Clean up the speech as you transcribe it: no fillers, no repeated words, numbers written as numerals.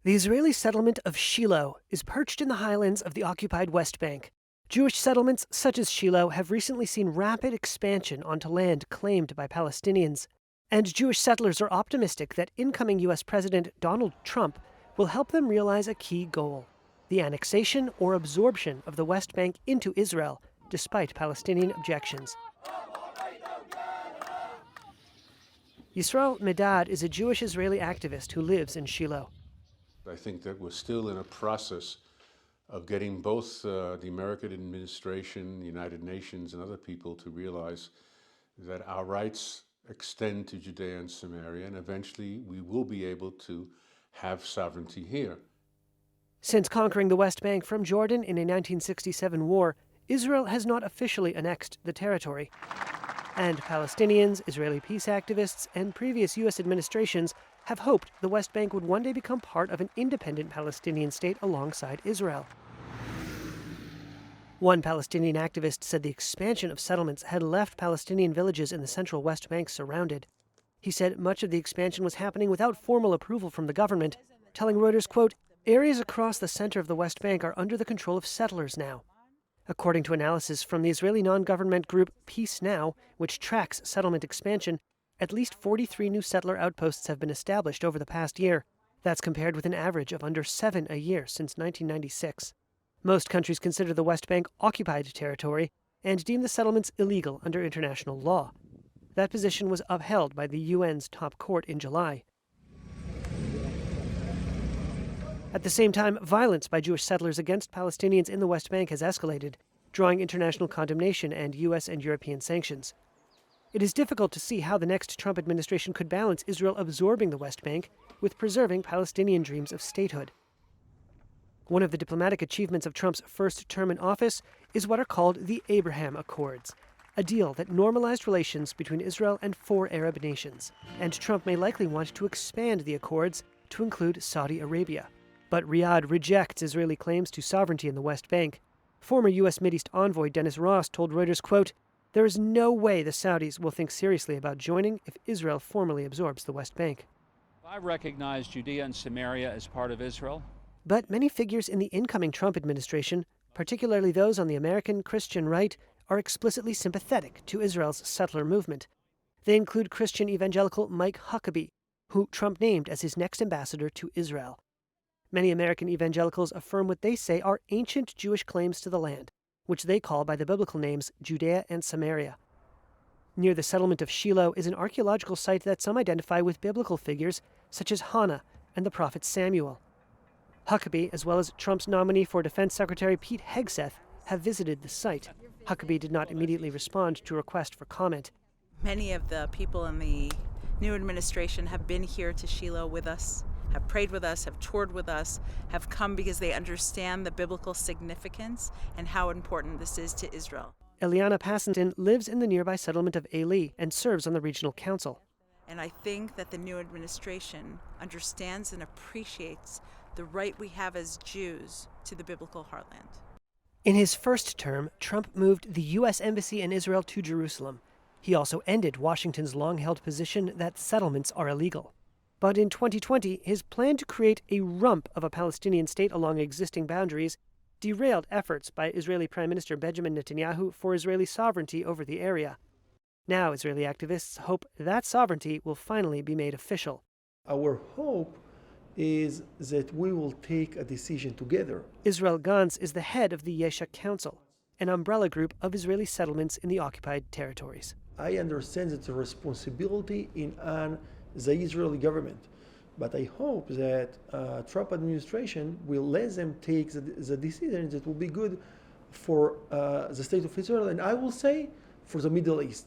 The Israeli settlement of Shiloh is perched in the highlands of the occupied West Bank. Jewish settlements such as Shiloh have recently seen rapid expansion onto land claimed by Palestinians. And Jewish settlers are optimistic that incoming U.S. President Donald Trump will help them realize a key goal: the annexation or absorption of the West Bank into Israel, despite Palestinian objections. Yisrael Medad is a Jewish Israeli activist who lives in Shiloh. I think that we're still in a process of getting both the American administration, the United Nations, and other people to realize that our rights extend to Judea and Samaria, and eventually we will be able to have sovereignty here. Since conquering the West Bank from Jordan in a 1967 war, Israel has not officially annexed the territory. And Palestinians, Israeli peace activists, and previous U.S. administrations have hoped the West Bank would one day become part of an independent Palestinian state alongside Israel. One Palestinian activist said the expansion of settlements had left Palestinian villages in the central West Bank surrounded. He said much of the expansion was happening without formal approval from the government, telling Reuters, quote, "Areas across the center of the West Bank are under the control of settlers now." According to analysis from the Israeli non-government group Peace Now, which tracks settlement expansion, at least 43 new settler outposts have been established over the past year. That's compared with an average of under 7 a year since 1996. Most countries consider the West Bank occupied territory and deem the settlements illegal under international law. That position was upheld by the UN's top court in July. At the same time, violence by Jewish settlers against Palestinians in the West Bank has escalated, drawing international condemnation and U.S. and European sanctions. It is difficult to see how the next Trump administration could balance Israel absorbing the West Bank with preserving Palestinian dreams of statehood. One of the diplomatic achievements of Trump's first term in office is what are called the Abraham Accords, a deal that normalized relations between Israel and 4 Arab nations. And Trump may likely want to expand the accords to include Saudi Arabia. But Riyadh rejects Israeli claims to sovereignty in the West Bank. Former U.S. Mideast envoy Dennis Ross told Reuters, quote, "There is no way the Saudis will think seriously about joining if Israel formally absorbs the West Bank." I recognize Judea and Samaria as part of Israel. But many figures in the incoming Trump administration, particularly those on the American Christian right, are explicitly sympathetic to Israel's settler movement. They include Christian evangelical Mike Huckabee, who Trump named as his next ambassador to Israel. Many American evangelicals affirm what they say are ancient Jewish claims to the land, which they call by the biblical names Judea and Samaria. Near the settlement of Shiloh is an archaeological site that some identify with biblical figures such as Hannah and the prophet Samuel. Huckabee, as well as Trump's nominee for Defense Secretary Pete Hegseth, have visited the site. Huckabee did not immediately respond to a request for comment. Many of the people in the new administration have been here to Shiloh with us, have prayed with us, have toured with us, have come because they understand the biblical significance and how important this is to Israel. Eliana Passington lives in the nearby settlement of Eli and serves on the regional council. And I think that the new administration understands and appreciates the right we have as Jews to the biblical heartland. In his first term, Trump moved the U.S. Embassy in Israel to Jerusalem. He also ended Washington's long-held position that settlements are illegal. But in 2020, his plan to create a rump of a Palestinian state along existing boundaries derailed efforts by Israeli Prime Minister Benjamin Netanyahu for Israeli sovereignty over the area. Now, Israeli activists hope that sovereignty will finally be made official. Our hope is that we will take a decision together. Israel Gantz is the head of the Yesha Council, an umbrella group of Israeli settlements in the occupied territories. I understand that the responsibility on the Israeli government, but I hope that Trump administration will let them take the decisions that will be good for the state of Israel, and I will say for the Middle East.